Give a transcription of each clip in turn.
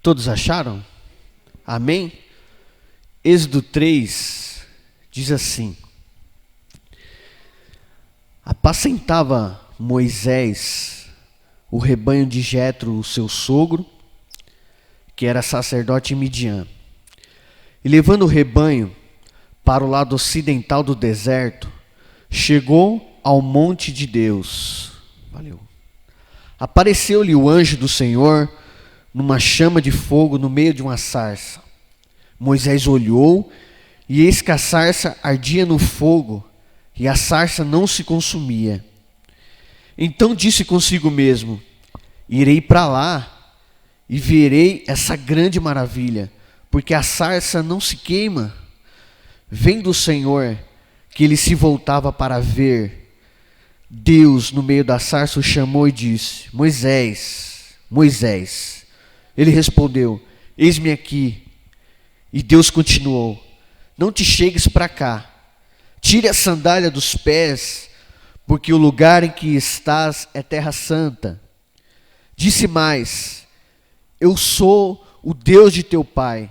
Todos acharam? Amém? Êxodo 3 diz assim: apacentava Moisés o rebanho de Jetro, o seu sogro, que era sacerdote em Midian. E levando o rebanho para o lado ocidental do deserto, chegou ao monte de Deus. Valeu. Apareceu-lhe o anjo do Senhor numa chama de fogo no meio de uma sarça. Moisés olhou, e eis que a sarça ardia no fogo, e a sarça não se consumia. Então disse consigo mesmo: irei para lá, e verei essa grande maravilha, porque a sarça não se queima. Vendo o Senhor que ele se voltava para ver, Deus no meio da sarça o chamou e disse: Moisés, Moisés. Ele respondeu: eis-me aqui. E Deus continuou: não te chegues para cá, tire a sandália dos pés, porque o lugar em que estás é terra santa. Disse mais: eu sou o Deus de teu pai,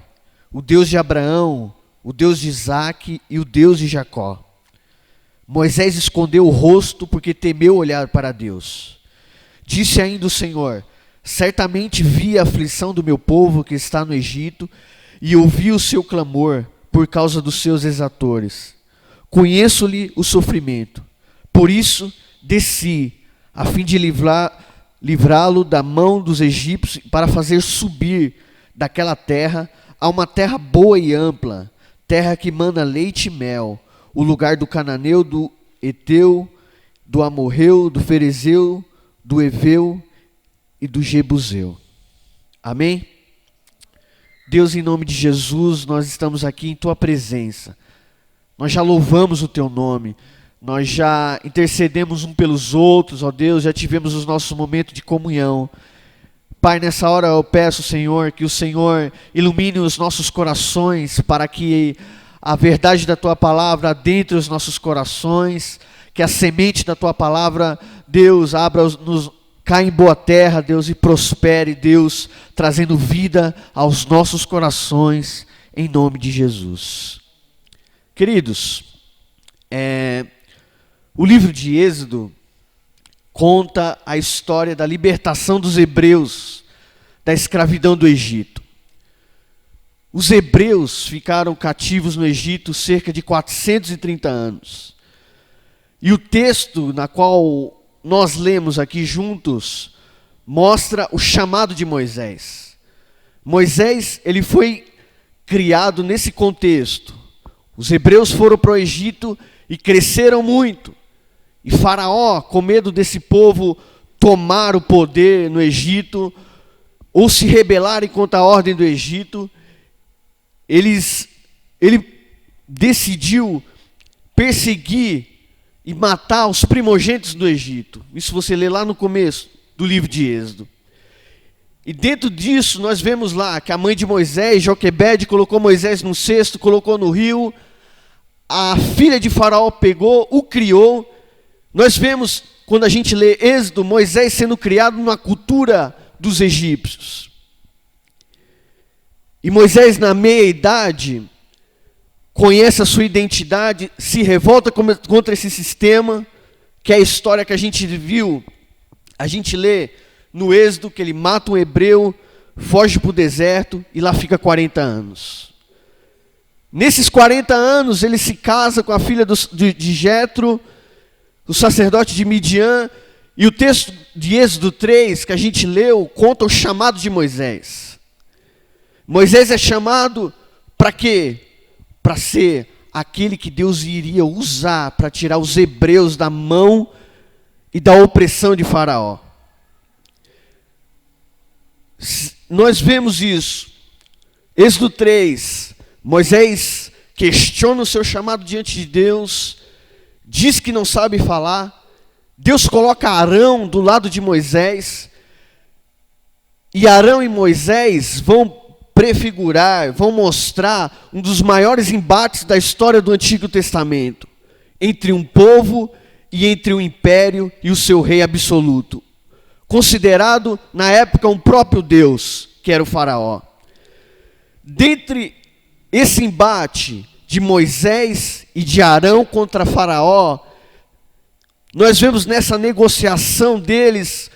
o Deus de Abraão, o Deus de Isaque e o Deus de Jacó. Moisés escondeu o rosto porque temeu olhar para Deus. Disse ainda o Senhor: certamente vi a aflição do meu povo que está no Egito e ouvi o seu clamor por causa dos seus exatores. Conheço-lhe o sofrimento. Por isso desci, a fim de livrá-lo da mão dos egípcios, para fazer subir daquela terra a uma terra boa e ampla, terra que mana leite e mel, o lugar do cananeu, do Eteu, do Amorreu, do Ferezeu, do Eveu e do Jebuseu. Amém? Deus, em nome de Jesus, nós estamos aqui em Tua presença. Nós já louvamos o Teu nome. Nós já intercedemos um pelos outros, ó Deus, já tivemos os nossos momentos de comunhão. Pai, nessa hora eu peço, Senhor, que o Senhor ilumine os nossos corações para que a verdade da Tua palavra adentre os nossos corações, que a semente da Tua palavra, Deus, caia em boa terra, Deus, e prospere, Deus, trazendo vida aos nossos corações, em nome de Jesus. Queridos, o livro de Êxodo conta a história da libertação dos hebreus da escravidão do Egito. Os hebreus ficaram cativos no Egito cerca de 430 anos. E o texto na qual nós lemos aqui juntos mostra o chamado de Moisés. Moisés, ele foi criado nesse contexto. Os hebreus foram para o Egito e cresceram muito. E Faraó, com medo desse povo tomar o poder no Egito, ou se rebelarem contra a ordem do Egito, ele decidiu perseguir e matar os primogênitos do Egito. Isso você lê lá no começo do livro de Êxodo. E dentro disso nós vemos lá que a mãe de Moisés, Joquebede, colocou Moisés num cesto, colocou no rio. A filha de Faraó pegou, o criou. Nós vemos, quando a gente lê Êxodo, Moisés sendo criado numa cultura dos egípcios. E Moisés, na meia-idade, conhece a sua identidade, se revolta contra esse sistema, que é a história que a gente viu. A gente lê no Êxodo que ele mata um hebreu, foge para o deserto e lá fica 40 anos. Nesses 40 anos ele se casa com a filha de Jetro, o sacerdote de Midian, e o texto de Êxodo 3 que a gente leu conta o chamado de Moisés. Moisés é chamado para quê? Para ser aquele que Deus iria usar para tirar os hebreus da mão e da opressão de Faraó. Nós vemos isso. Êxodo 3, Moisés questiona o seu chamado diante de Deus, diz que não sabe falar. Deus coloca Arão do lado de Moisés, e Arão e Moisés vão prefigurar, vão mostrar um dos maiores embates da história do Antigo Testamento, entre um povo e entre o império e o seu rei absoluto, considerado na época um próprio Deus, que era o faraó. Dentre esse embate de Moisés e de Arão contra Faraó, nós vemos nessa negociação deles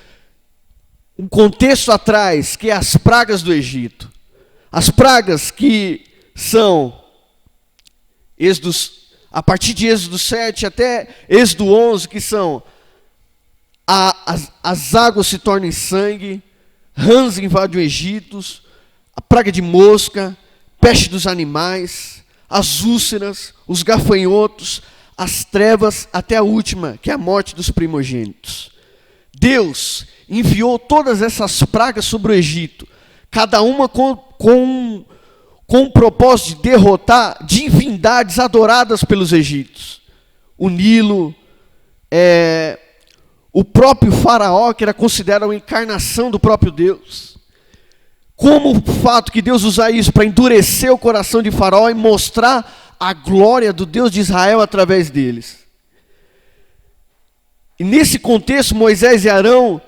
um contexto atrás, que é as pragas do Egito. As pragas que são a partir de Êxodo 7 até Êxodo 11, que são as águas se tornam em sangue, rãs invadem o Egito, a praga de mosca, peste dos animais, as úlceras, os gafanhotos, as trevas, até a última, que é a morte dos primogênitos. Deus enviou todas essas pragas sobre o Egito, cada uma com o propósito de derrotar divindades adoradas pelos egípcios. O Nilo, o próprio faraó, que era considerado a encarnação do próprio Deus. Como o fato que Deus usa isso para endurecer o coração de faraó e mostrar a glória do Deus de Israel através deles. E nesse contexto, Moisés e Arão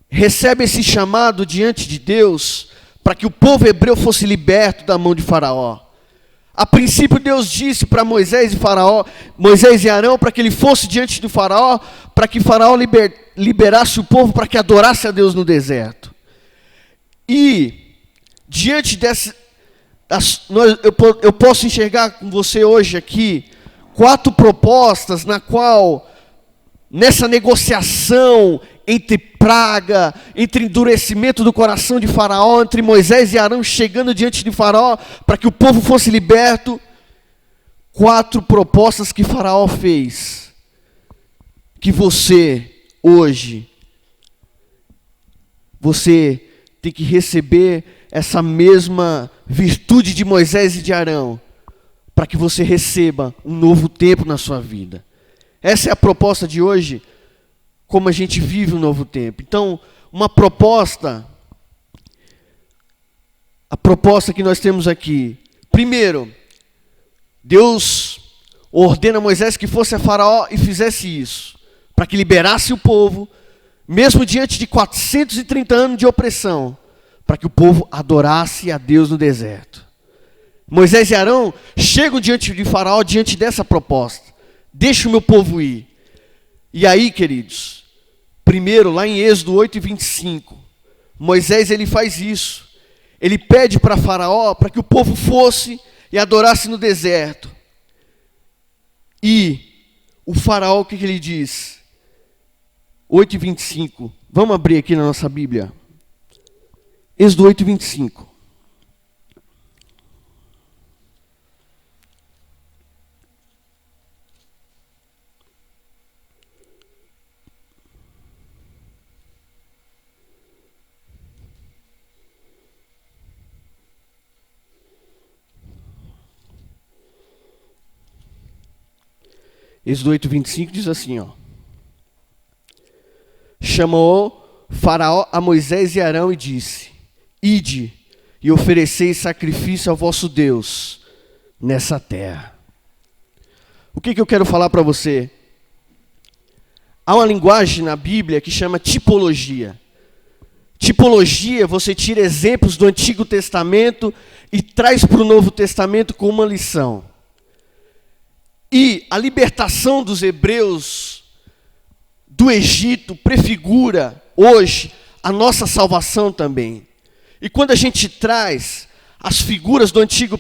recebem esse chamado diante de Deus para que o povo hebreu fosse liberto da mão de Faraó. A princípio Deus disse para Moisés e Arão, para que ele fosse diante do Faraó, para que Faraó liberasse o povo para que adorasse a Deus no deserto. E diante eu posso enxergar com você hoje aqui 4 propostas na qual, nessa negociação entre praga, entre endurecimento do coração de Faraó, entre Moisés e Arão chegando diante de Faraó, para que o povo fosse liberto, 4 propostas que Faraó fez, que você, hoje, você tem que receber essa mesma virtude de Moisés e de Arão, para que você receba um novo tempo na sua vida. Essa é a proposta de hoje, como a gente vive um novo tempo. Então, a proposta que nós temos aqui. Primeiro, Deus ordena a Moisés que fosse a Faraó e fizesse isso, para que liberasse o povo, mesmo diante de 430 anos de opressão, para que o povo adorasse a Deus no deserto. Moisés e Arão chegam diante de Faraó, diante dessa proposta. Deixa o meu povo ir. E aí, queridos, primeiro, lá em Êxodo 8:25, Moisés ele faz isso. Ele pede para Faraó para que o povo fosse e adorasse no deserto. E o Faraó, o que ele diz? 8:25. Vamos abrir aqui na nossa Bíblia. Êxodo 8:25. Êxodo 8:25 diz assim, ó. Chamou Faraó a Moisés e Arão e disse: Ide e ofereceis sacrifício ao vosso Deus nessa terra. O que eu quero falar para você? Há uma linguagem na Bíblia que chama tipologia. Tipologia, você tira exemplos do Antigo Testamento e traz para o Novo Testamento com uma lição. E a libertação dos hebreus do Egito prefigura hoje a nossa salvação também. E quando a gente traz as figuras do Antigo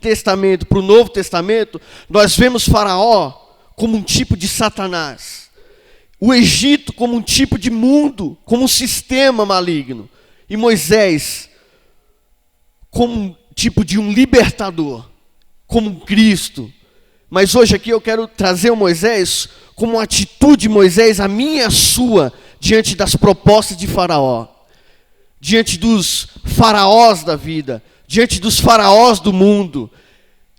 Testamento para o Novo Testamento, nós vemos Faraó como um tipo de Satanás. O Egito como um tipo de mundo, como um sistema maligno. E Moisés como um tipo de um libertador, como um Cristo. Mas hoje aqui eu quero trazer o Moisés como uma atitude de Moisés, a minha e a sua, diante das propostas de Faraó. Diante dos faraós da vida, diante dos faraós do mundo.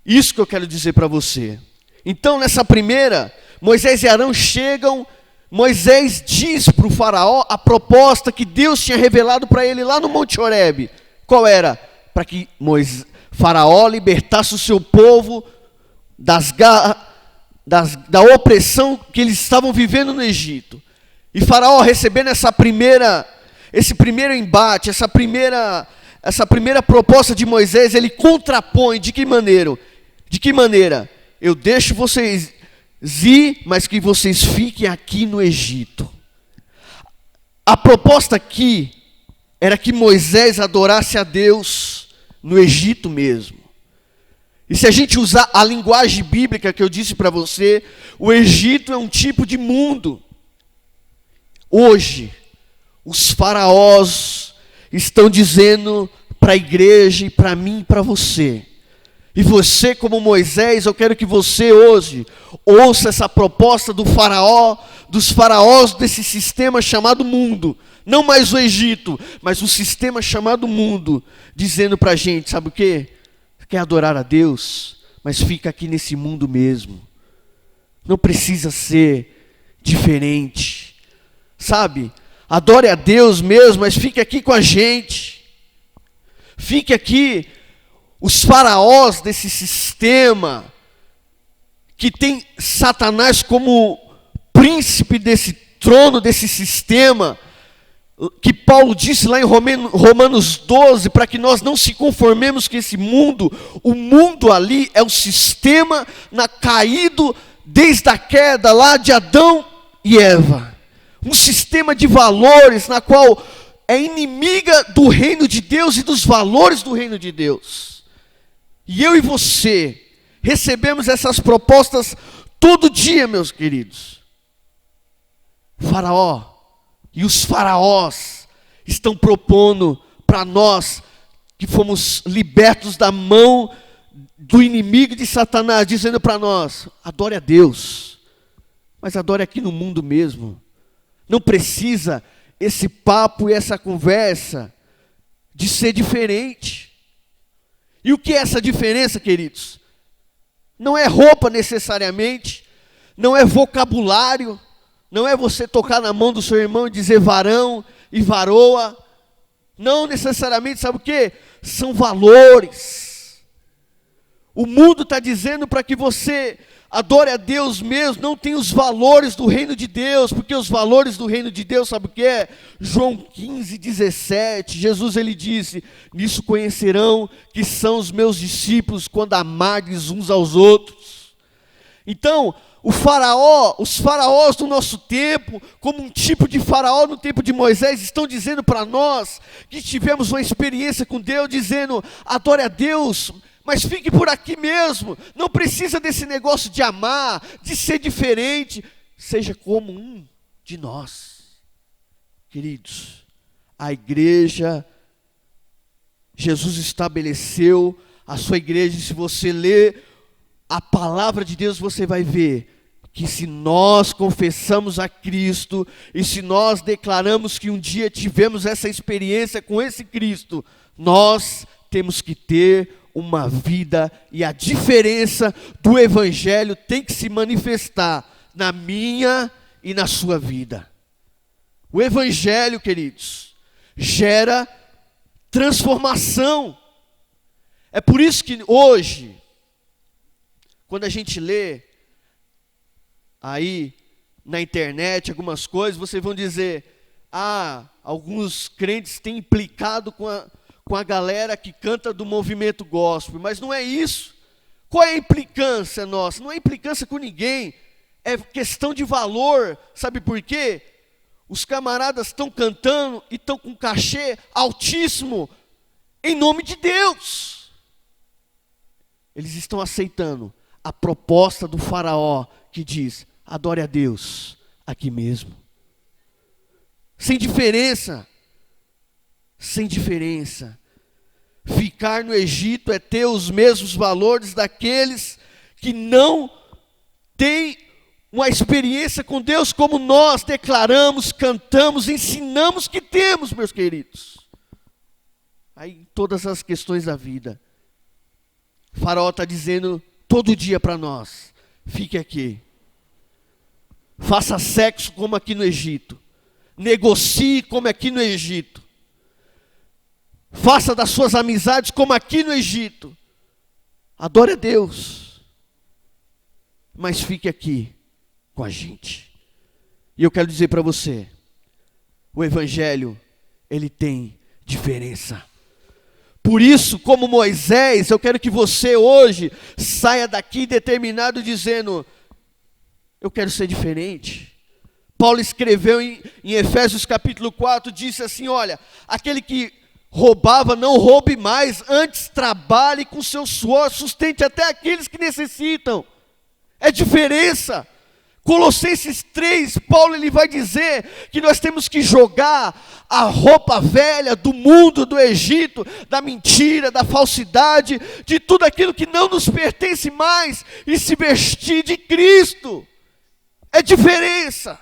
Isso que eu quero dizer para você. Então, nessa primeira, Moisés e Arão chegam, Moisés diz para o faraó a proposta que Deus tinha revelado para ele lá no Monte Horebe. Qual era? Para que Faraó libertasse o seu povo da opressão que eles estavam vivendo no Egito. E Faraó, recebendo essa primeira esse primeiro embate, essa primeira proposta de Moisés, ele contrapõe de que maneira? De que maneira? Eu deixo vocês ir, mas que vocês fiquem aqui no Egito. A proposta aqui era que Moisés adorasse a Deus no Egito mesmo. E se a gente usar a linguagem bíblica que eu disse para você, o Egito é um tipo de mundo. Hoje, os faraós estão dizendo para a igreja e para mim e para você. E você, como Moisés, eu quero que você hoje ouça essa proposta do faraó, dos faraós desse sistema chamado mundo. Não mais o Egito, mas um sistema chamado mundo, dizendo para a gente, sabe o quê? Quer adorar a Deus, mas fica aqui nesse mundo mesmo. Não precisa ser diferente. Sabe? Adore a Deus mesmo, mas fique aqui com a gente. Fique aqui. Os faraós desse sistema, que tem Satanás como príncipe desse trono, desse sistema, que Paulo disse lá em Romanos 12, para que nós não se conformemos com esse mundo. O mundo ali é o sistema caído desde a queda lá de Adão e Eva. Um sistema de valores na qual é inimiga do reino de Deus e dos valores do reino de Deus. E eu e você recebemos essas propostas todo dia, meus queridos. Faraó e os faraós estão propondo para nós que fomos libertos da mão do inimigo de Satanás, dizendo para nós, adore a Deus, mas adore aqui no mundo mesmo. Não precisa esse papo e essa conversa de ser diferente. E o que é essa diferença, queridos? Não é roupa necessariamente, não é vocabulário, não é você tocar na mão do seu irmão e dizer varão e varoa. Não necessariamente, sabe o quê? São valores. O mundo está dizendo para que você adore a Deus mesmo, não tem os valores do reino de Deus, porque os valores do reino de Deus, sabe o que é? João 15, 17, Jesus ele disse, nisso conhecerão que são os meus discípulos, quando amardes uns aos outros. Então, os faraós do nosso tempo, como um tipo de faraó no tempo de Moisés, estão dizendo para nós, que tivemos uma experiência com Deus, dizendo, adore a Deus, mas fique por aqui mesmo, não precisa desse negócio de amar, de ser diferente, seja como um de nós. Queridos, a igreja, Jesus estabeleceu a sua igreja, e se você ler a palavra de Deus, você vai ver que se nós confessamos a Cristo, e se nós declaramos que um dia tivemos essa experiência com esse Cristo, nós temos que ter uma vida, e a diferença do Evangelho tem que se manifestar na minha e na sua vida. O Evangelho, queridos, gera transformação. É por isso que hoje, quando a gente lê aí na internet algumas coisas, vocês vão dizer, alguns crentes têm implicado com a galera que canta do movimento gospel, mas não é isso. Qual é a implicância nossa? Não é implicância com ninguém, é questão de valor. Sabe por quê? Os camaradas estão cantando e estão com cachê altíssimo, em nome de Deus. Eles estão aceitando a proposta do faraó, que diz, adore a Deus aqui mesmo. Sem diferença. Sem diferença. Ficar no Egito é ter os mesmos valores daqueles que não têm uma experiência com Deus como nós declaramos, cantamos, ensinamos que temos, meus queridos. Aí em todas as questões da vida, o faraó está dizendo todo dia para nós, fique aqui. Faça sexo como aqui no Egito. Negocie como aqui no Egito. Faça das suas amizades como aqui no Egito. Adore a Deus. Mas fique aqui com a gente. E eu quero dizer para você, o Evangelho, ele tem diferença. Por isso, como Moisés, eu quero que você hoje saia daqui determinado dizendo: eu quero ser diferente. Paulo escreveu em Efésios capítulo 4, disse assim: olha, aquele que roubava, não roube mais, antes trabalhe com seu suor, sustente até aqueles que necessitam. É diferença. Colossenses 3, Paulo ele vai dizer que nós temos que jogar a roupa velha do mundo, do Egito, da mentira, da falsidade, de tudo aquilo que não nos pertence mais, e se vestir de Cristo. É diferença.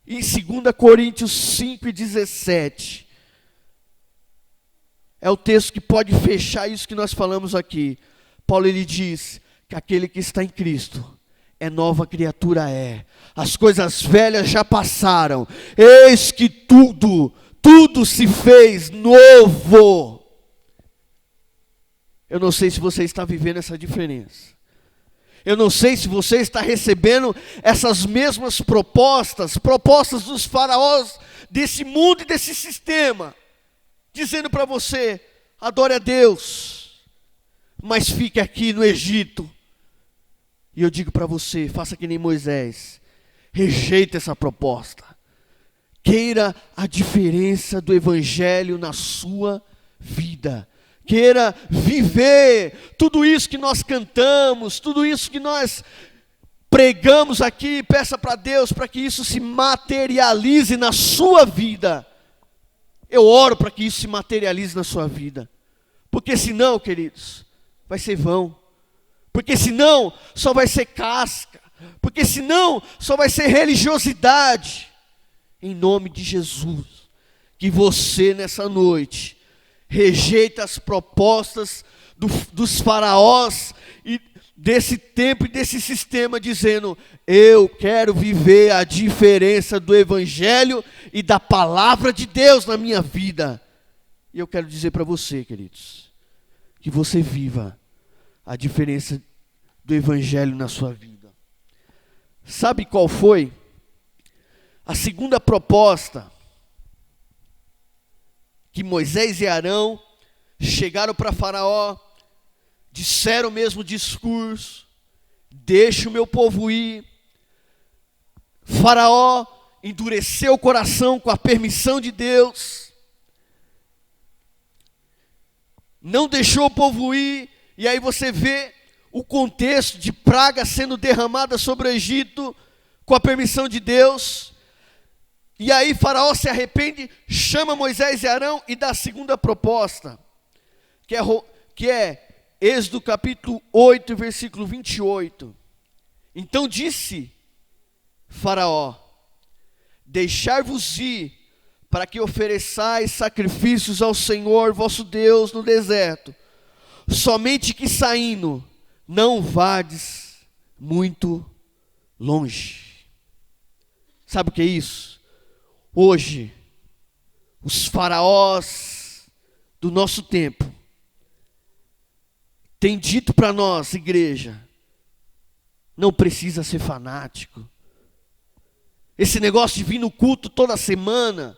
Em 2 Coríntios 5:17, é o texto que pode fechar isso que nós falamos aqui. Paulo ele diz que aquele que está em Cristo é nova criatura é. As coisas velhas já passaram. Eis que tudo se fez novo. Eu não sei se você está vivendo essa diferença. Eu não sei se você está recebendo essas mesmas propostas dos faraós desse mundo e desse sistema, dizendo para você: adore a Deus, mas fique aqui no Egito. E eu digo para você, faça que nem Moisés, rejeita essa proposta. Queira a diferença do Evangelho na sua vida. Queira viver tudo isso que nós cantamos, tudo isso que nós pregamos aqui. Peça para Deus para que isso se materialize na sua vida. Eu oro para que isso se materialize na sua vida. Porque senão, queridos, vai ser vão. Porque senão só vai ser casca. Porque senão só vai ser religiosidade. Em nome de Jesus, que você nessa noite rejeita as propostas dos faraós e desse tempo e desse sistema, dizendo: eu quero viver a diferença do Evangelho e da palavra de Deus na minha vida. E eu quero dizer para você, queridos, que você viva a diferença do Evangelho na sua vida. Sabe qual foi a segunda proposta que Moisés e Arão chegaram para Faraó, disseram o mesmo discurso: deixa o meu povo ir. Faraó endureceu o coração com a permissão de Deus, não deixou o povo ir. E aí você vê o contexto de praga sendo derramada sobre o Egito com a permissão de Deus. E aí Faraó se arrepende, chama Moisés e Arão e dá a segunda proposta, que é Êxodo capítulo 8, versículo 28. Então disse Faraó: deixai-vos ir, para que ofereçais sacrifícios ao Senhor vosso Deus no deserto, somente que saindo, não vades muito longe. Sabe o que é isso? Hoje, os faraós do nosso tempo têm dito para nós, igreja: não precisa ser fanático. Esse negócio de vir no culto toda semana,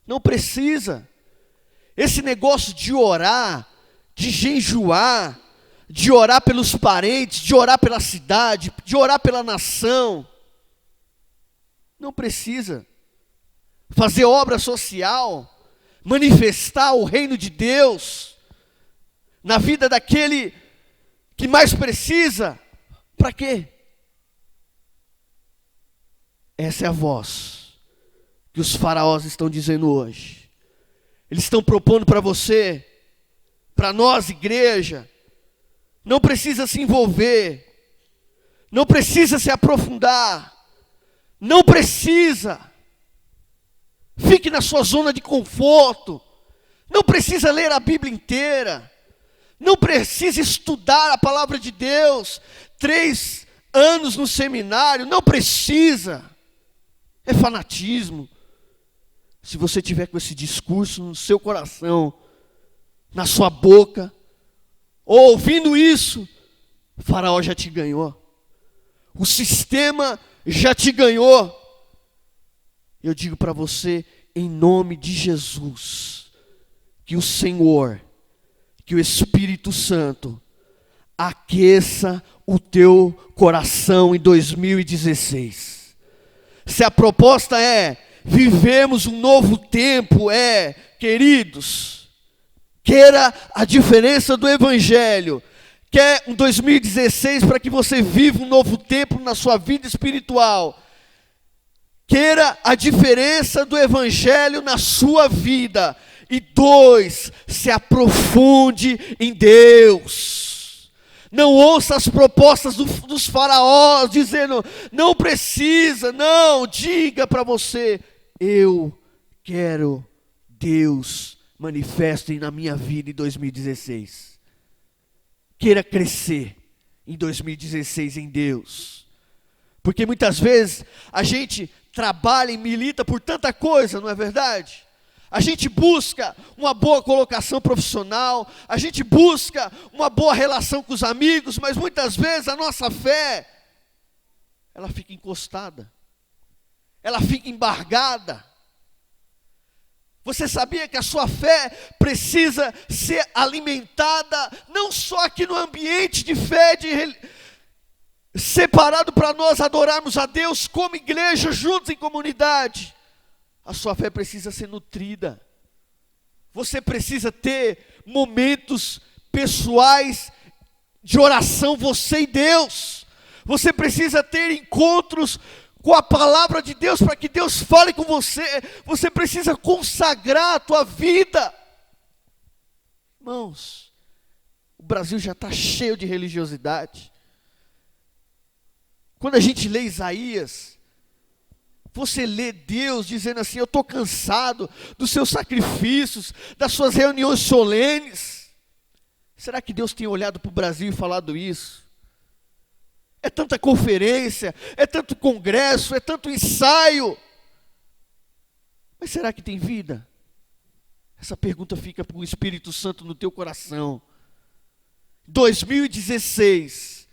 não precisa. Esse negócio de orar, de jejuar, de orar pelos parentes, de orar pela cidade, de orar pela nação, não precisa. Fazer obra social, manifestar o reino de Deus na vida daquele que mais precisa, para quê? Essa é a voz que os faraós estão dizendo hoje. Eles estão propondo para você, para nós, igreja: não precisa se envolver, não precisa se aprofundar, não precisa. Fique na sua zona de conforto. Não precisa ler a Bíblia inteira. Não precisa estudar a palavra de Deus 3 anos no seminário. Não precisa. É fanatismo. Se você tiver com esse discurso no seu coração, na sua boca, ouvindo isso, o Faraó já te ganhou. O sistema já te ganhou. Eu digo para você em nome de Jesus, que o Senhor, que o Espírito Santo aqueça o teu coração em 2016. Se a proposta é vivemos um novo tempo, queridos, queira a diferença do Evangelho, quer um 2016 para que você viva um novo tempo na sua vida espiritual, queira a diferença do Evangelho na sua vida, e 2, se aprofunde em Deus. Não ouça as propostas dos faraós, dizendo, não precisa, não, diga para você, eu quero Deus manifestem na minha vida em 2016. Queira crescer em 2016 em Deus. Porque muitas vezes a gente trabalha e milita por tanta coisa, não é verdade? A gente busca uma boa colocação profissional, a gente busca uma boa relação com os amigos, mas muitas vezes a nossa fé, ela fica encostada, ela fica embargada. Você sabia que a sua fé precisa ser alimentada, não só aqui no ambiente de fé, separado para nós adorarmos a Deus como igreja, juntos em comunidade. A sua fé precisa ser nutrida. Você precisa ter momentos pessoais de oração, você e Deus. Você precisa ter encontros com a palavra de Deus, para que Deus fale com você. Você precisa consagrar a tua vida. Irmãos, o Brasil já está cheio de religiosidade. Quando a gente lê Isaías, você lê Deus dizendo assim, eu estou cansado dos seus sacrifícios, das suas reuniões solenes. Será que Deus tem olhado para o Brasil e falado isso? É tanta conferência, é tanto congresso, é tanto ensaio. Mas será que tem vida? Essa pergunta fica para o Espírito Santo no teu coração. 2016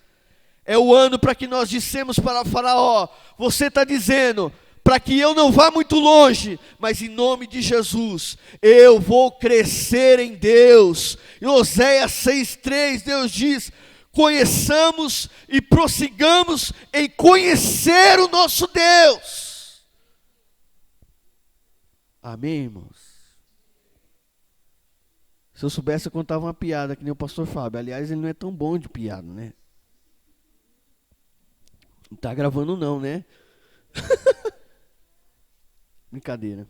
é o ano para que nós dissemos para Faraó, você está dizendo, para que eu não vá muito longe, mas em nome de Jesus, eu vou crescer em Deus. Em Oséias 6,3, Deus diz, conheçamos e prossigamos em conhecer o nosso Deus. Amém, irmãos? Se eu soubesse, eu contava uma piada, que nem o pastor Fábio. Aliás, ele não é tão bom de piada, né? Não está gravando não, né? Brincadeira.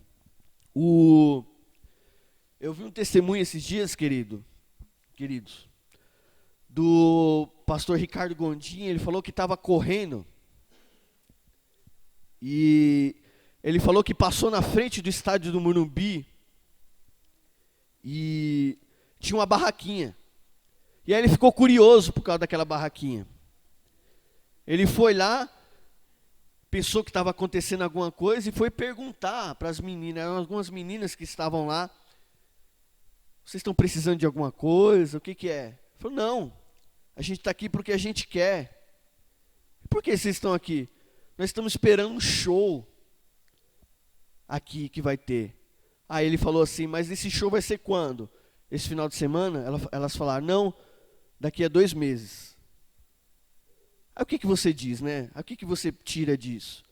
Eu vi um testemunho esses dias, queridos, do pastor Ricardo Gondim. Ele falou que estava correndo e ele falou que passou na frente do estádio do Morumbi e tinha uma barraquinha. E aí ele ficou curioso por causa daquela barraquinha. Ele foi lá, pensou que estava acontecendo alguma coisa e foi perguntar para as meninas, algumas meninas que estavam lá, vocês estão precisando de alguma coisa? O que é? Ele falou, não, a gente está aqui porque a gente quer. Por que vocês estão aqui? Nós estamos esperando um show aqui que vai ter. Aí ele falou assim, mas esse show vai ser quando? Esse final de semana? Elas falaram, não, daqui a 2 meses. Aí o que você diz, né? Aí o que você tira disso?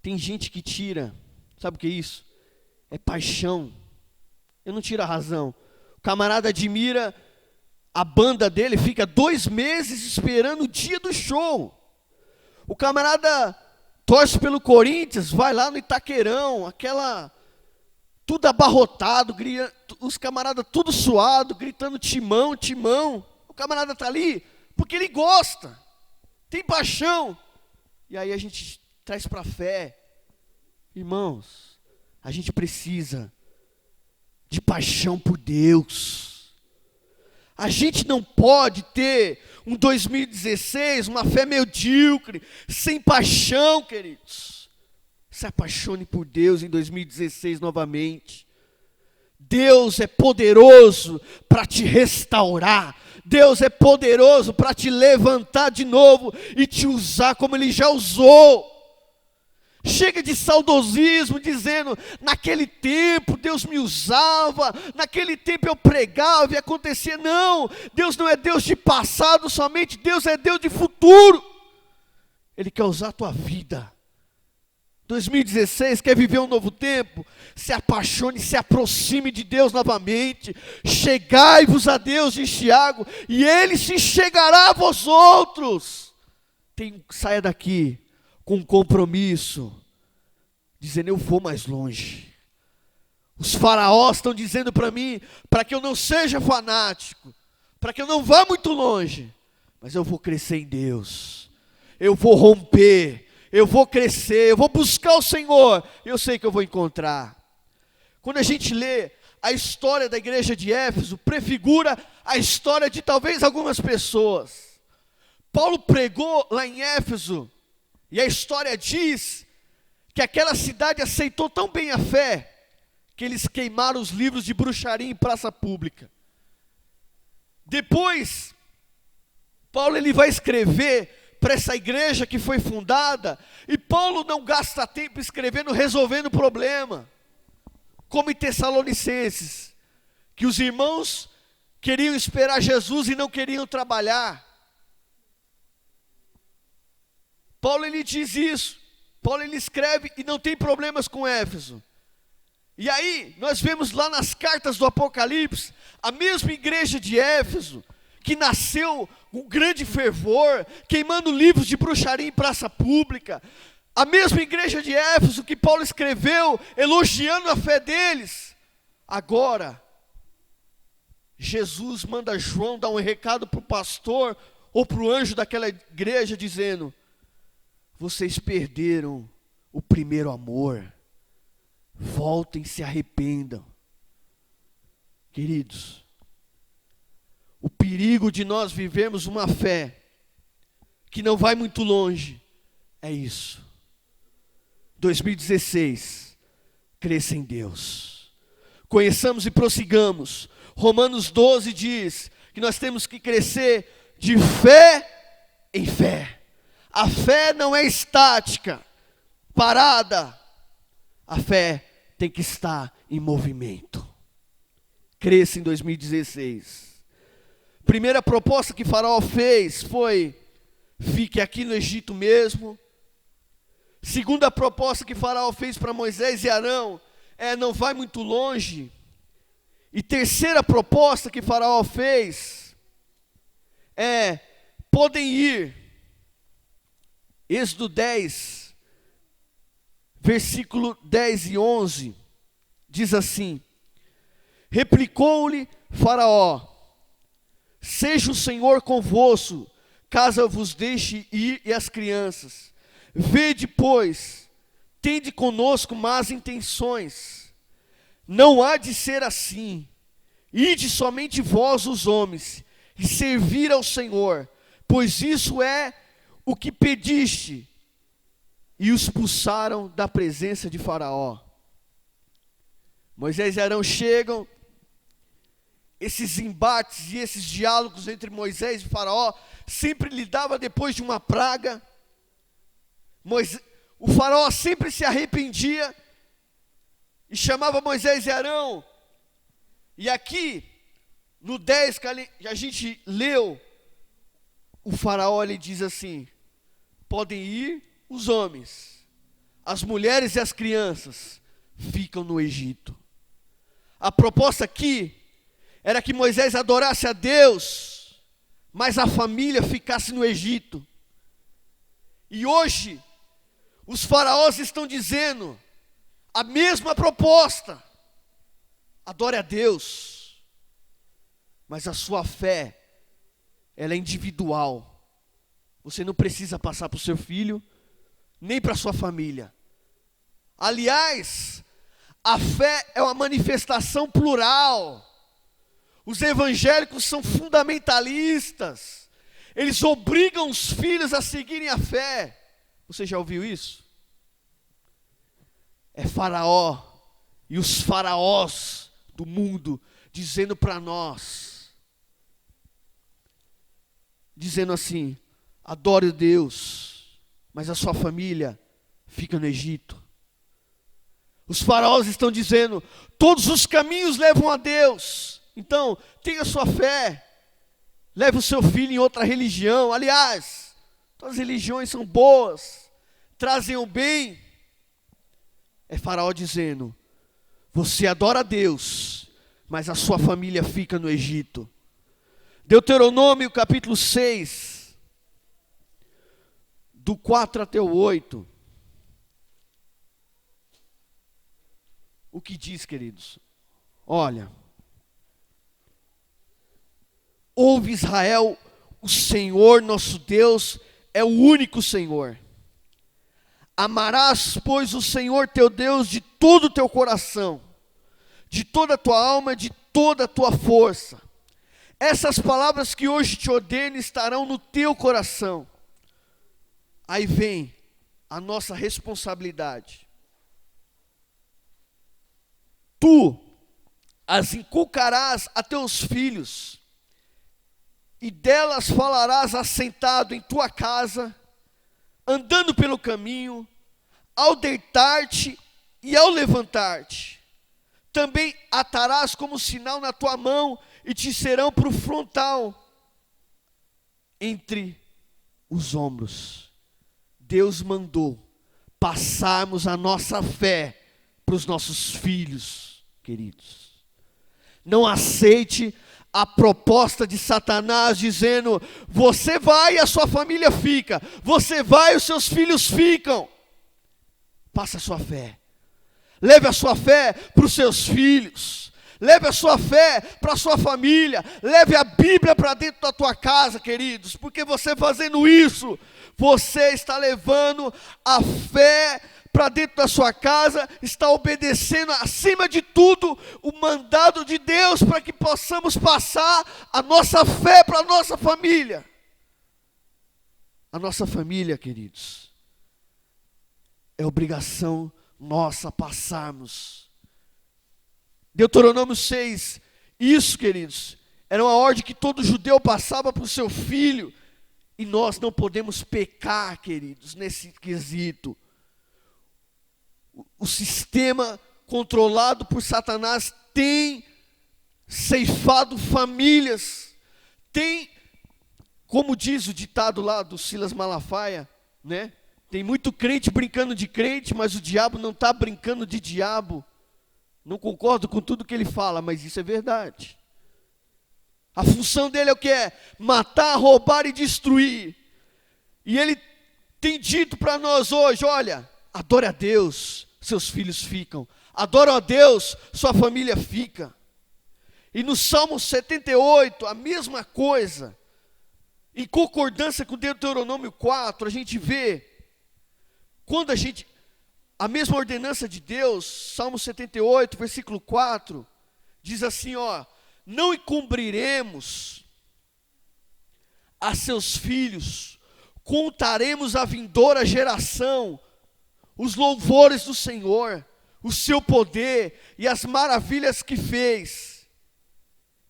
Tem gente que tira, sabe o que é isso? É paixão. Eu não tiro a razão. O camarada admira a banda dele, fica 2 meses esperando o dia do show. O camarada torce pelo Corinthians, vai lá no Itaquerão, tudo abarrotado, os camaradas tudo suado, gritando timão, timão. O camarada está ali porque ele gosta, tem paixão. E aí a gente traz para a fé. Irmãos, a gente precisa de paixão por Deus. A gente não pode ter um 2016, uma fé medíocre, sem paixão, queridos. Se apaixone por Deus em 2016 novamente. Deus é poderoso para te restaurar. Deus é poderoso para te levantar de novo e te usar como Ele já usou. Chega de saudosismo, dizendo, naquele tempo Deus me usava, naquele tempo eu pregava e acontecia. Não, Deus não é Deus de passado somente, Deus é Deus de futuro. Ele quer usar a tua vida. 2016, quer viver um novo tempo? Se apaixone, se aproxime de Deus novamente. Chegai-vos a Deus, diz Tiago, e Ele se chegará a vós outros. Saia daqui com um compromisso, dizendo, eu vou mais longe. Os faraós estão dizendo para mim, para que eu não seja fanático, para que eu não vá muito longe, mas eu vou crescer em Deus, eu vou romper, eu vou crescer, eu vou buscar o Senhor, eu sei que eu vou encontrar. Quando a gente lê a história da igreja de Éfeso, prefigura a história de talvez algumas pessoas. Paulo pregou lá em Éfeso, e a história diz que aquela cidade aceitou tão bem a fé, que eles queimaram os livros de bruxaria em praça pública. Depois, Paulo ele vai escrever para essa igreja que foi fundada, e Paulo não gasta tempo escrevendo, resolvendo o problema, como em Tessalonicenses, que os irmãos queriam esperar Jesus e não queriam trabalhar. Paulo ele diz isso, Paulo ele escreve e não tem problemas com Éfeso. E aí, nós vemos lá nas cartas do Apocalipse, a mesma igreja de Éfeso, que nasceu com grande fervor, queimando livros de bruxaria em praça pública. A mesma igreja de Éfeso que Paulo escreveu, elogiando a fé deles. Agora, Jesus manda João dar um recado para o pastor, ou para o anjo daquela igreja, dizendo, vocês perderam o primeiro amor. Voltem e se arrependam. Queridos, o perigo de nós vivermos uma fé que não vai muito longe é isso. 2016, cresça em Deus. Conheçamos e prossigamos. Romanos 12 diz que nós temos que crescer de fé em fé. A fé não é estática, parada. A fé tem que estar em movimento. Cresça em 2016. Primeira proposta que Faraó fez foi, fique aqui no Egito mesmo. Segunda proposta que Faraó fez para Moisés e Arão, não vai muito longe. E terceira proposta que Faraó fez, podem ir. Êxodo 10, versículo 10 e 11, diz assim, replicou-lhe Faraó, seja o Senhor convosco, caso eu vos deixe ir e as crianças. Vede, pois, tende conosco más intenções. Não há de ser assim. Ide somente vós os homens, e servir ao Senhor, pois isso é o que pediste. E os expulsaram da presença de Faraó. Moisés e Arão chegam. Esses embates e esses diálogos entre Moisés e Faraó sempre lidava depois de uma praga. O Faraó sempre se arrependia e chamava Moisés e Arão. E aqui, no 10 que a gente leu, o Faraó ele diz assim, podem ir os homens, as mulheres e as crianças ficam no Egito. A proposta aqui era que Moisés adorasse a Deus, mas a família ficasse no Egito. E hoje, os faraós estão dizendo a mesma proposta. Adore a Deus, mas a sua fé, ela é individual. Você não precisa passar para o seu filho, nem para a sua família. Aliás, a fé é uma manifestação plural. Os evangélicos são fundamentalistas. Eles obrigam os filhos a seguirem a fé. Você já ouviu isso? É Faraó e os faraós do mundo dizendo para nós, dizendo assim, adore Deus, mas a sua família fica no Egito. Os faraós estão dizendo, todos os caminhos levam a Deus. Então, tenha sua fé. Leve o seu filho em outra religião. Aliás, todas as religiões são boas, trazem o bem. É Faraó dizendo, você adora a Deus, mas a sua família fica no Egito. Deuteronômio capítulo 6, do 4 até o 8. O que diz, queridos? Olha, ouve Israel, o Senhor nosso Deus é o único Senhor. Amarás, pois, o Senhor teu Deus de todo o teu coração, de toda a tua alma, de toda a tua força. Essas palavras que hoje te ordeno estarão no teu coração. Aí vem a nossa responsabilidade. Tu as inculcarás a teus filhos, e delas falarás assentado em tua casa, andando pelo caminho, ao deitar-te e ao levantar-te. Também atarás como sinal na tua mão, e te serão por frontal entre os ombros. Deus mandou passarmos a nossa fé para os nossos filhos, queridos. Não aceite a proposta de Satanás dizendo, você vai e a sua família fica, você vai e os seus filhos ficam. Passa a sua fé. Leve a sua fé para os seus filhos. Leve a sua fé para a sua família. Leve a Bíblia para dentro da tua casa, queridos. Porque você fazendo isso, você está levando a fé para dentro da sua casa, está obedecendo acima de tudo o mandado de Deus para que possamos passar a nossa fé para a nossa família. A nossa família, queridos, é obrigação nossa passarmos. Deuteronômio 6, isso, queridos, era uma ordem que todo judeu passava para o seu filho, e nós não podemos pecar, queridos, nesse quesito. O sistema controlado por Satanás tem ceifado famílias, tem, como diz o ditado lá do Silas Malafaia, né? Tem muito crente brincando de crente, mas o diabo não está brincando de diabo. Não concordo com tudo que ele fala, mas isso é verdade. A função dele é o que é? Matar, roubar e destruir. E ele tem dito para nós hoje, olha, adore a Deus, seus filhos ficam. Adora a Deus, sua família fica. E no Salmo 78, a mesma coisa. Em concordância com Deuteronômio 4, a gente vê, quando a mesma ordenança de Deus, Salmo 78, versículo 4, diz assim, ó, não encobriremos a seus filhos, contaremos à vindoura geração os louvores do Senhor, o seu poder e as maravilhas que fez.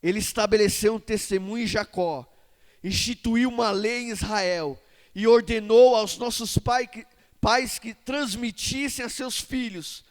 Ele estabeleceu um testemunho em Jacó, instituiu uma lei em Israel e ordenou aos nossos pais que transmitissem a seus filhos,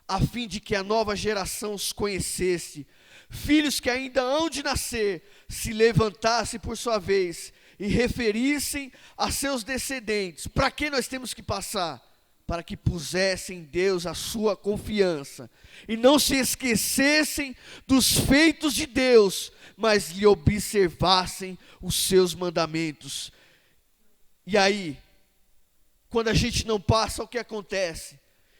a fim de que a nova geração os conhecesse. Filhos que ainda hão de nascer, se levantassem por sua vez e referissem a seus descendentes. Para que nós temos que passar? Para que pusessem em Deus a sua confiança, e não se esquecessem dos feitos de Deus, mas lhe observassem os seus mandamentos. E aí, quando a gente não passa, o que acontece?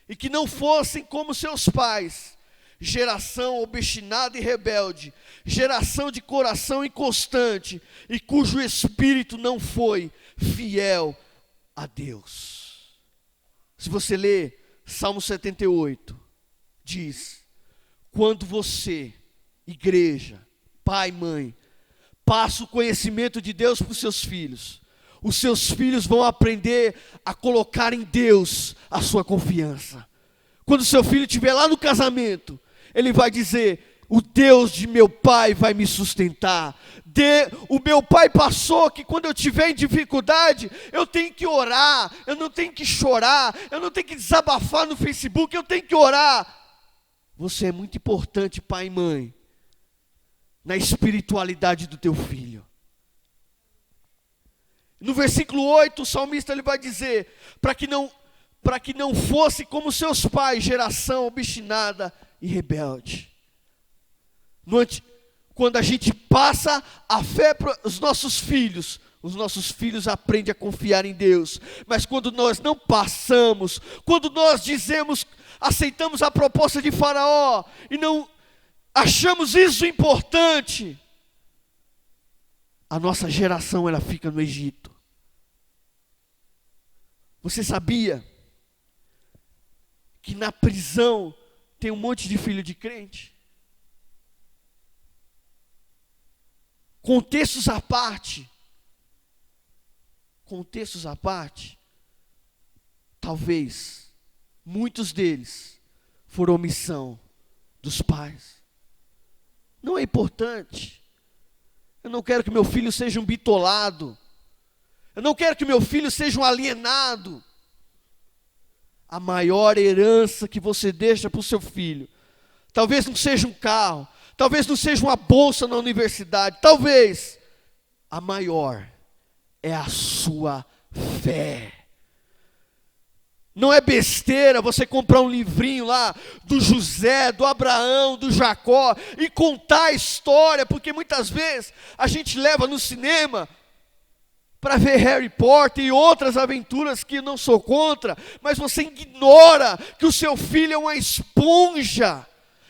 E que não fossem como seus pais, geração obstinada e rebelde, geração de coração inconstante, e cujo espírito não foi fiel a Deus. Se você ler Salmo 78, diz, quando você, igreja, pai, mãe, passa o conhecimento de Deus para os seus filhos, os seus filhos vão aprender a colocar em Deus a sua confiança. Quando o seu filho estiver lá no casamento, ele vai dizer, o Deus de meu pai vai me sustentar. O meu pai passou que quando eu tiver em dificuldade, eu tenho que orar, eu não tenho que chorar, eu não tenho que desabafar no Facebook, eu tenho que orar. Você é muito importante, pai e mãe, na espiritualidade do teu filho. No versículo 8, o salmista ele vai dizer, para que não fosse como seus pais, geração obstinada e rebelde. Quando a gente passa a fé para os nossos filhos aprendem a confiar em Deus. Mas quando nós não passamos, quando nós aceitamos a proposta de Faraó e não achamos isso importante, a nossa geração ela fica no Egito. Você sabia que na prisão tem um monte de filho de crente? Contextos à parte, talvez muitos deles foram omissão dos pais. Não é importante. Eu não quero que meu filho seja um bitolado. Eu não quero que meu filho seja um alienado. A maior herança que você deixa para o seu filho, talvez não seja um carro, talvez não seja uma bolsa na universidade, talvez a maior é a sua fé. Não é besteira você comprar um livrinho lá do José, do Abraão, do Jacó e contar a história, porque muitas vezes a gente leva no cinema para ver Harry Potter e outras aventuras que não sou contra, mas você ignora que o seu filho é uma esponja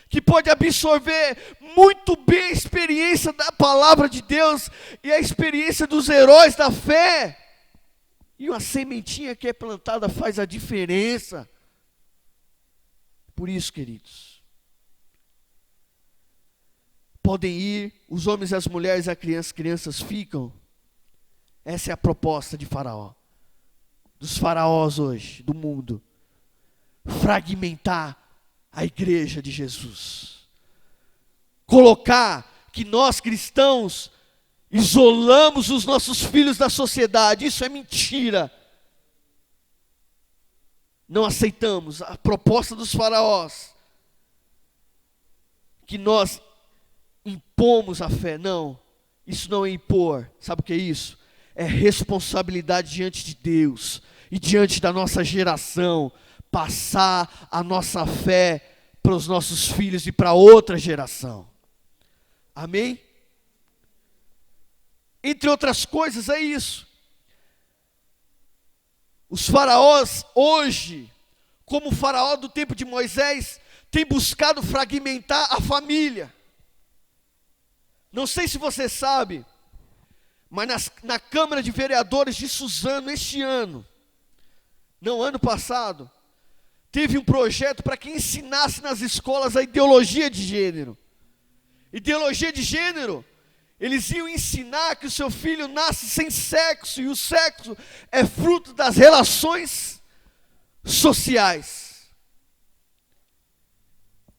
que pode absorver muito bem a experiência da palavra de Deus e a experiência dos heróis da fé. E uma sementinha que é plantada faz a diferença. Por isso, queridos, podem ir os homens e as mulheres, as crianças ficam. Essa é a proposta de Faraó, dos faraós hoje, do mundo. Fragmentar a igreja de Jesus. Colocar que nós cristãos isolamos os nossos filhos da sociedade. Isso é mentira. Não aceitamos a proposta dos faraós, que nós impomos a fé. Não, isso não é impor. Sabe o que é isso? É responsabilidade diante de Deus e diante da nossa geração, passar a nossa fé para os nossos filhos e para outra geração. Amém? Entre outras coisas, é isso. Os faraós hoje, como o faraó do tempo de Moisés, tem buscado fragmentar a família. Não sei se você sabe, mas na Câmara de Vereadores de Suzano, este ano, não, ano passado, teve um projeto para que ensinasse nas escolas a ideologia de gênero. Ideologia de gênero, eles iam ensinar que o seu filho nasce sem sexo, e o sexo é fruto das relações sociais.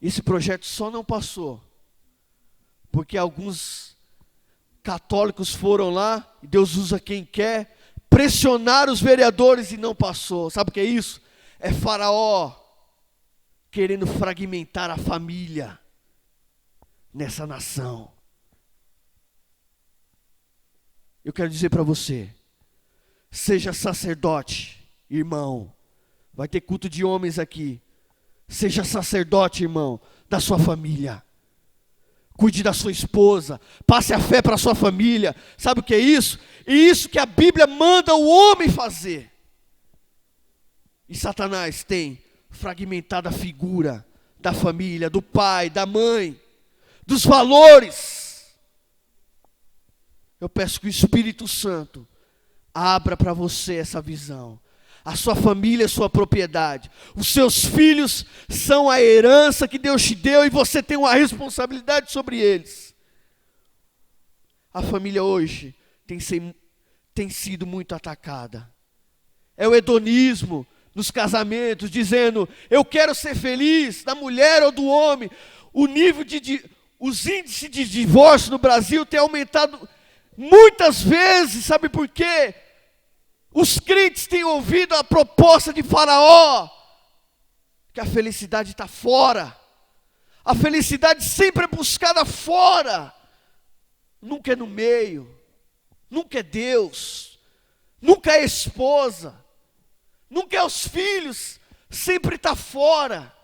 Esse projeto só não passou, porque alguns católicos foram lá, e Deus usa quem quer, pressionaram os vereadores e não passou. Sabe o que é isso? É Faraó querendo fragmentar a família nessa nação. Eu quero dizer para você, seja sacerdote, irmão. Vai ter culto de homens aqui. Seja sacerdote, irmão, da sua família. Cuide da sua esposa, passe a fé para a sua família. Sabe o que é isso? E isso que a Bíblia manda o homem fazer. E Satanás tem fragmentado a figura da família, do pai, da mãe, dos valores. Eu peço que o Espírito Santo abra para você essa visão. A sua família é sua propriedade. Os seus filhos são a herança que Deus te deu e você tem uma responsabilidade sobre eles. A família hoje tem sido muito atacada. É o hedonismo nos casamentos, dizendo, eu quero ser feliz, da mulher ou do homem. O nível Os índices de divórcio no Brasil têm aumentado muitas vezes, sabe por quê? Os crentes têm ouvido a proposta de Faraó, que a felicidade está fora. A felicidade sempre é buscada fora, nunca é no meio, nunca é Deus, nunca é a esposa, nunca é os filhos, sempre está fora.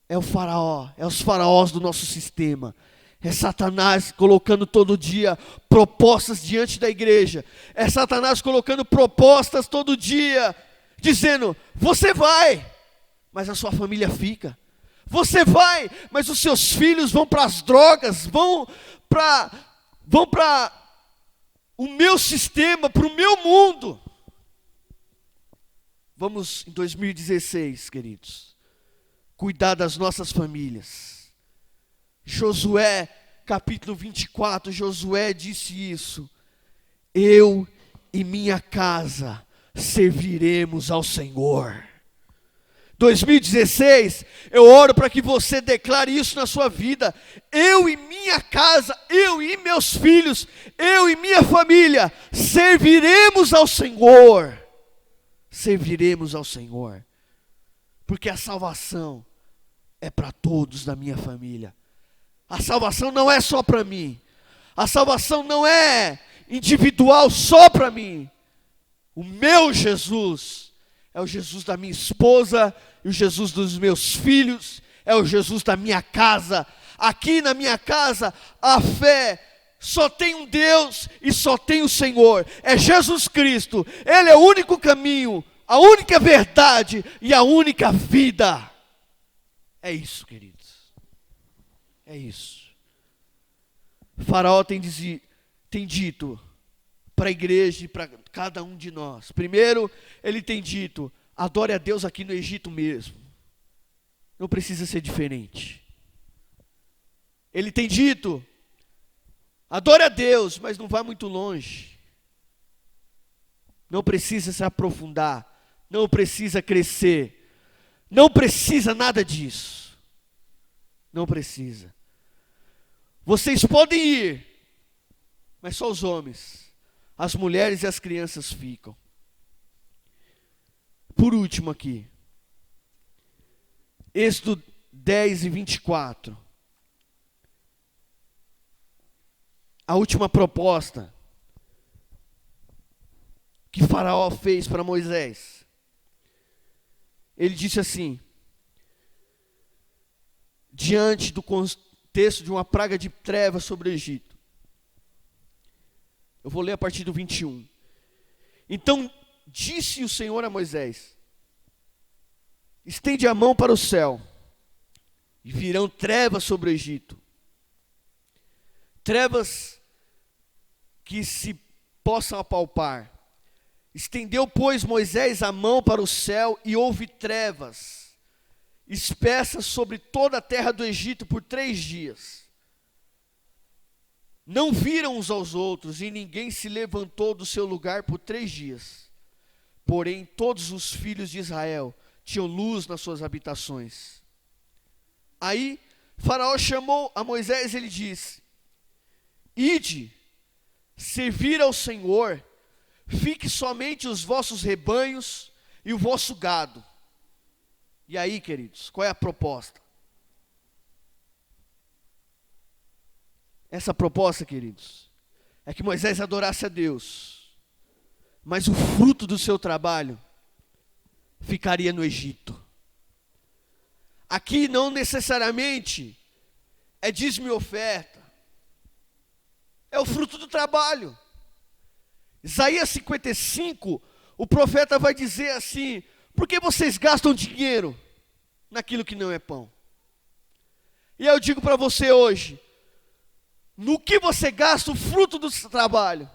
É o faraó, é os faraós do nosso sistema. É Satanás colocando todo dia propostas diante da igreja. É Satanás colocando propostas todo dia, dizendo: você vai, mas a sua família fica. Você vai, mas os seus filhos vão para as drogas, vão para o meu sistema, para o meu mundo. Vamos em 2016, queridos, cuidar das nossas famílias. Josué, capítulo 24, Josué disse isso: eu e minha casa serviremos ao Senhor. 2016, eu oro para que você declare isso na sua vida. Eu e minha casa, eu e meus filhos, eu e minha família, serviremos ao Senhor. Serviremos ao Senhor. Porque a salvação é para todos da minha família. A salvação não é só para mim. A salvação não é individual só para mim. O meu Jesus é o Jesus da minha esposa, e o Jesus dos meus filhos, é o Jesus da minha casa. Aqui na minha casa, a fé só tem um Deus e só tem o Senhor. É Jesus Cristo. Ele é o único caminho, a única verdade e a única vida. É isso, queridos. É isso. O Faraó tem dito para a igreja e para cada um de nós. Primeiro, ele tem dito: adore a Deus aqui no Egito mesmo. Não precisa ser diferente. Ele tem dito: adore a Deus, mas não vá muito longe. Não precisa se aprofundar. Não precisa crescer. Não precisa nada disso. Não precisa. Vocês podem ir, mas só os homens. As mulheres e as crianças ficam. Por último aqui, Êxodo 10 e 24. A última proposta que Faraó fez para Moisés. Ele disse assim, diante do contexto de uma praga de trevas sobre o Egito. Eu vou ler a partir do 21. Então disse o Senhor a Moisés: estende a mão para o céu, e virão trevas sobre o Egito. Trevas que se possam apalpar. Estendeu, pois, Moisés a mão para o céu, e houve trevas espessas sobre toda a terra do Egito por 3 dias. Não viram uns aos outros, e ninguém se levantou do seu lugar por 3 dias. Porém, todos os filhos de Israel tinham luz nas suas habitações. Aí, Faraó chamou a Moisés e ele disse: ide, servir ao Senhor, fique somente os vossos rebanhos e o vosso gado. E aí, queridos, qual é a proposta? Essa proposta, queridos, é que Moisés adorasse a Deus, mas o fruto do seu trabalho ficaria no Egito. Aqui não necessariamente é dízimo e oferta, é o fruto do trabalho. Isaías 55, o profeta vai dizer assim: por que vocês gastam dinheiro naquilo que não é pão? E eu digo para você hoje, no que você gasta o fruto do seu trabalho?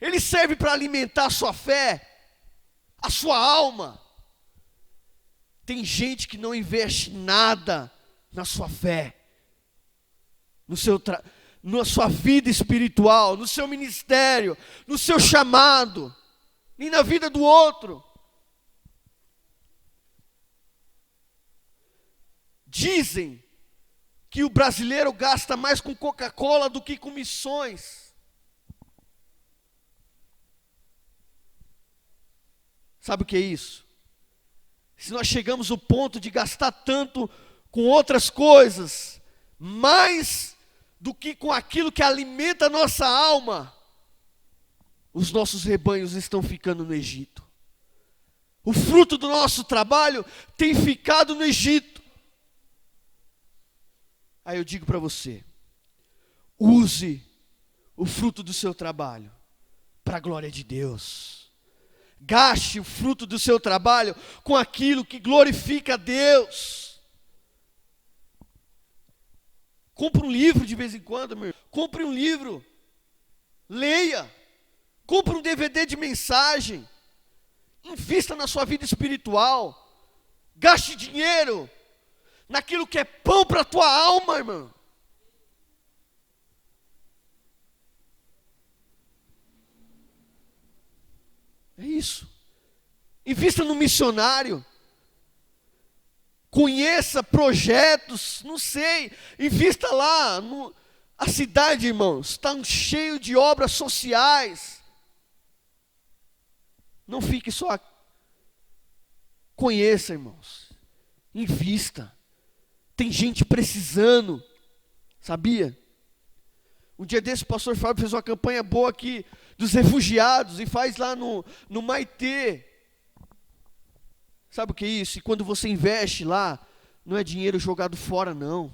Ele serve para alimentar a sua fé, a sua alma. Tem gente que não investe nada na sua fé, na sua vida espiritual, no seu ministério, no seu chamado, nem na vida do outro. Dizem que o brasileiro gasta mais com Coca-Cola do que com missões. Sabe o que é isso? Se nós chegamos ao ponto de gastar tanto com outras coisas, mais do que com aquilo que alimenta a nossa alma, os nossos rebanhos estão ficando no Egito. O fruto do nosso trabalho tem ficado no Egito. Aí eu digo para você, use o fruto do seu trabalho para a glória de Deus. Gaste o fruto do seu trabalho com aquilo que glorifica a Deus. Compre um livro de vez em quando, meu irmão. Compre um livro. Leia. Compre um DVD de mensagem. Invista na sua vida espiritual. Gaste dinheiro naquilo que é pão para a tua alma, irmão. É isso. Invista no missionário. Conheça projetos, não sei. Invista lá. A cidade, irmãos, está cheio de obras sociais. Não fique só. Conheça, irmãos. Invista. Tem gente precisando. Sabia? Um dia desse o pastor Fábio fez uma campanha boa aqui dos refugiados e faz lá no Maitê. Sabe o que é isso? E quando você investe lá, não é dinheiro jogado fora, não.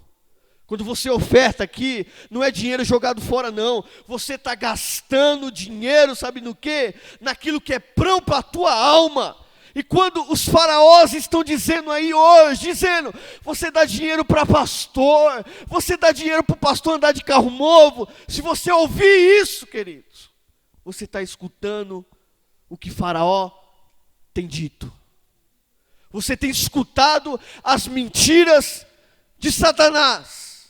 Quando você oferta aqui, não é dinheiro jogado fora, não. Você está gastando dinheiro, sabe no quê? Naquilo que é pão para a tua alma. E quando os faraós estão dizendo aí hoje, você dá dinheiro para pastor, você dá dinheiro para o pastor andar de carro novo. Se você ouvir isso, queridos, você está escutando o que Faraó tem dito. Você tem escutado as mentiras de Satanás.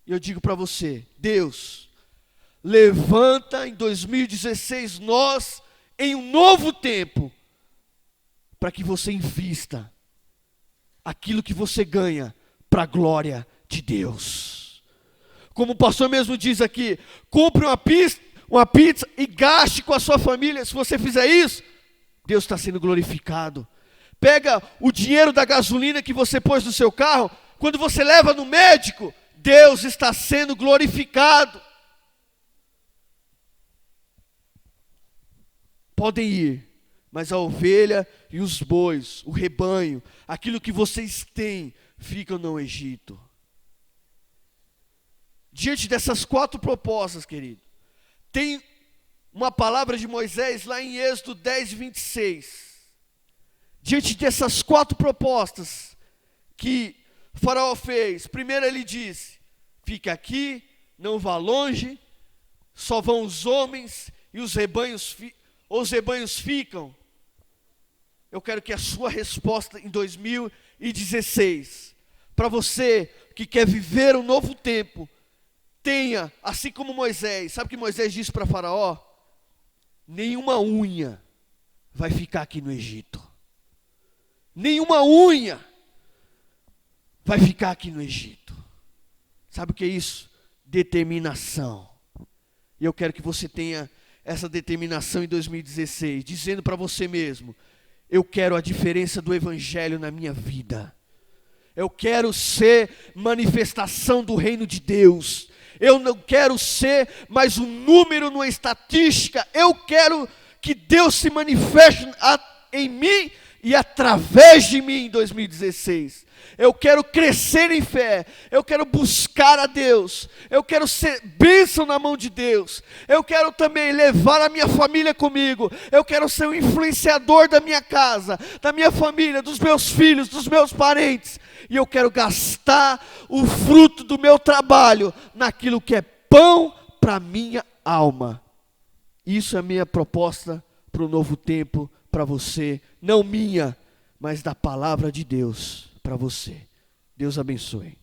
E eu digo para você, Deus, levanta em 2016 nós em um novo tempo, para que você invista aquilo que você ganha para a glória de Deus. Como o pastor mesmo diz aqui, compre uma pizza e gaste com a sua família. Se você fizer isso, Deus está sendo glorificado. Pega o dinheiro da gasolina que você pôs no seu carro, quando você leva no médico, Deus está sendo glorificado. Podem ir, mas a ovelha e os bois, o rebanho, aquilo que vocês têm, ficam no Egito. Diante dessas 4 propostas, querido, tem uma palavra de Moisés lá em Êxodo 10, 26. Diante dessas 4 propostas que Faraó fez, primeiro ele disse, fica aqui, não vá longe, só vão os homens e os rebanhos ficam. Eu quero que a sua resposta em 2016, para você que quer viver um novo tempo, tenha, assim como Moisés. Sabe o que Moisés disse para Faraó? Nenhuma unha vai ficar aqui no Egito. Nenhuma unha vai ficar aqui no Egito. Sabe o que é isso? Determinação. E eu quero que você tenha essa determinação em 2016, dizendo para você mesmo, eu quero a diferença do Evangelho na minha vida. Eu quero ser manifestação do reino de Deus. Eu não quero ser mais um número numa estatística. Eu quero que Deus se manifeste em mim e através de mim em 2016. Eu quero crescer em fé, eu quero buscar a Deus, eu quero ser bênção na mão de Deus, eu quero também levar a minha família comigo, eu quero ser um influenciador da minha casa, da minha família, dos meus filhos, dos meus parentes, e eu quero gastar o fruto do meu trabalho naquilo que é pão para a minha alma. Isso é a minha proposta para o novo tempo, para você, não minha, mas da palavra de Deus para você. Deus abençoe.